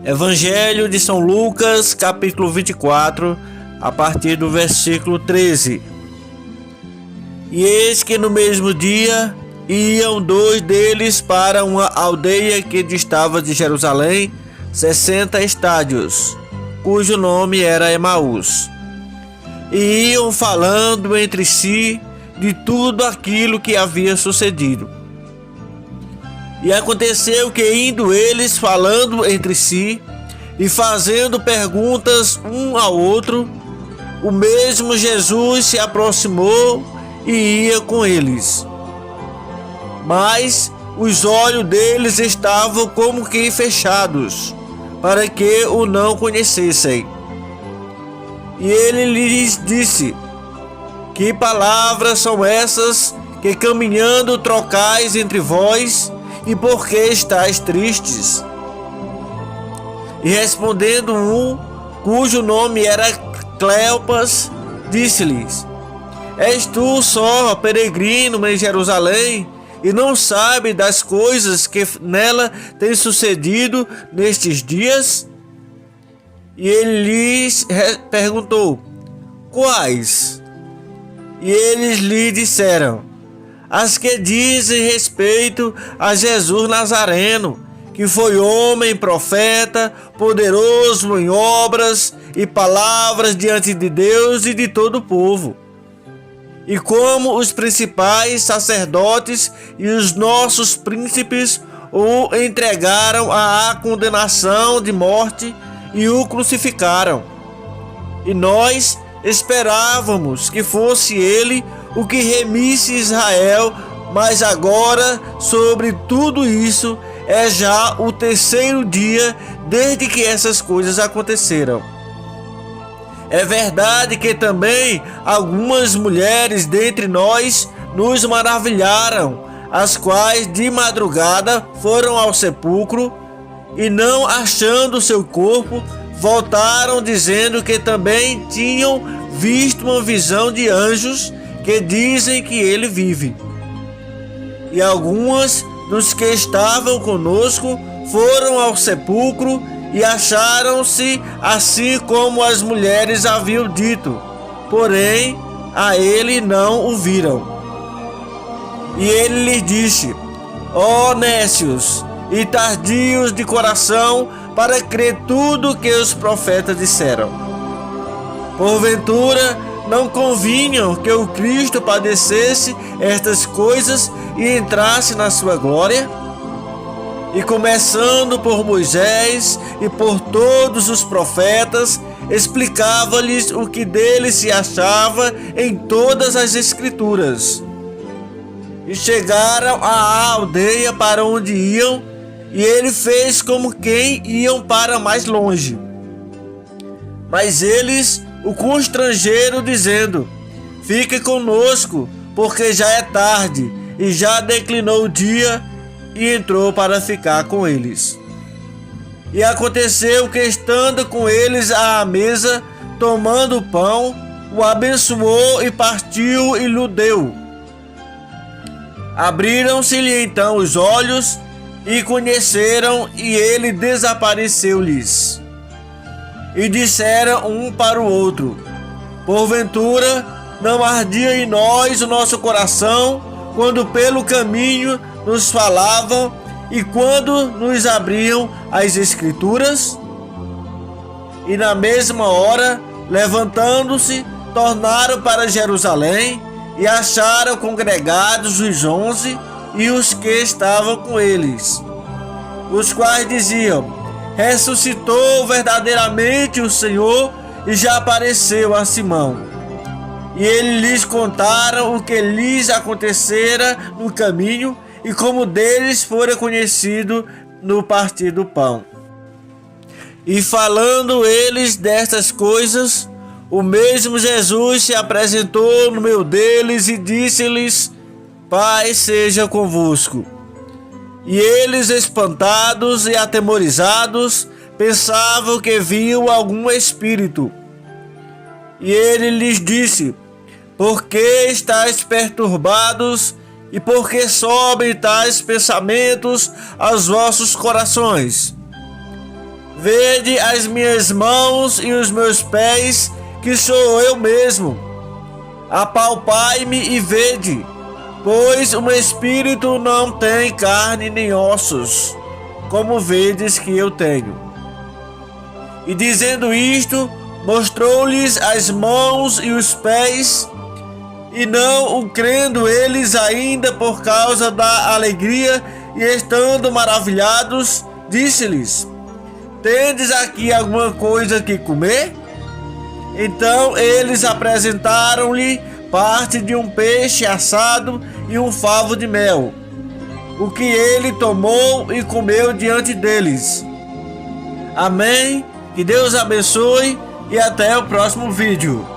Evangelho de São Lucas, capítulo 24, a partir do versículo 13. E eis que no mesmo dia iam dois deles para uma aldeia que distava de Jerusalém 60 estádios, cujo nome era Emaús. E iam falando entre si de tudo aquilo que havia sucedido. E aconteceu que, indo eles falando entre si e fazendo perguntas um ao outro, o mesmo Jesus se aproximou e ia com eles. Mas os olhos deles estavam como que fechados, para que o não conhecessem. E ele lhes disse: que palavras são essas que caminhando trocais entre vós, e por que estáis tristes? E respondendo um, cujo nome era Cleopas, disse-lhes: és tu só peregrino em Jerusalém, e não sabe das coisas que nela têm sucedido nestes dias? E ele lhes perguntou: quais? E eles lhe disseram: as que dizem respeito a Jesus Nazareno, que foi homem, profeta, poderoso em obras e palavras diante de Deus e de todo o povo. E como os principais sacerdotes e os nossos príncipes o entregaram à condenação de morte e o crucificaram. E nós esperávamos que fosse ele o que remisse Israel, mas agora sobre tudo isso é já o terceiro dia desde que essas coisas aconteceram. É verdade que também algumas mulheres dentre nós nos maravilharam, as quais de madrugada foram ao sepulcro e, não achando seu corpo, voltaram dizendo que também tinham visto uma visão de anjos que dizem que ele vive. E algumas dos que estavam conosco foram ao sepulcro e acharam-se assim como as mulheres haviam dito, porém a ele não o viram. E ele lhes disse: ó nécios e tardios de coração, para crer tudo que os profetas disseram. Porventura não convinham que o Cristo padecesse estas coisas e entrasse na sua glória? E começando por Moisés e por todos os profetas, explicava-lhes o que dele se achava em todas as Escrituras. E chegaram à aldeia para onde iam, e ele fez como quem iam para mais longe. Mas eles o constrangeram, dizendo: fique conosco, porque já é tarde, e já declinou o dia, e entrou para ficar com eles. E aconteceu que, estando com eles à mesa, tomando o pão, o abençoou e partiu e lhe deu. Abriram-se-lhe então os olhos, e conheceram, e ele desapareceu-lhes. E disseram um para o outro: porventura não ardia em nós o nosso coração, quando pelo caminho nos falavam e quando nos abriam as Escrituras? E na mesma hora, levantando-se, tornaram para Jerusalém, e acharam congregados os 11 e os que estavam com eles, os quais diziam: ressuscitou verdadeiramente o Senhor e já apareceu a Simão. E eles lhes contaram o que lhes acontecera no caminho e como deles fora conhecido no partir do pão. E falando eles destas coisas, o mesmo Jesus se apresentou no meio deles e disse-lhes: paz seja convosco. E eles, espantados e atemorizados, pensavam que viam algum espírito. E ele lhes disse: por que estáis perturbados, e por que sobem tais pensamentos aos vossos corações? Vede as minhas mãos e os meus pés, que sou eu mesmo. Apalpai-me e vede, pois o meu espírito não tem carne nem ossos, como vedes que eu tenho. E dizendo isto, mostrou-lhes as mãos e os pés, e não o crendo eles ainda por causa da alegria, e estando maravilhados, disse-lhes: tendes aqui alguma coisa que comer? Então eles apresentaram-lhe parte de um peixe assado e um favo de mel, o que ele tomou e comeu diante deles. Amém? Que Deus abençoe e até o próximo vídeo.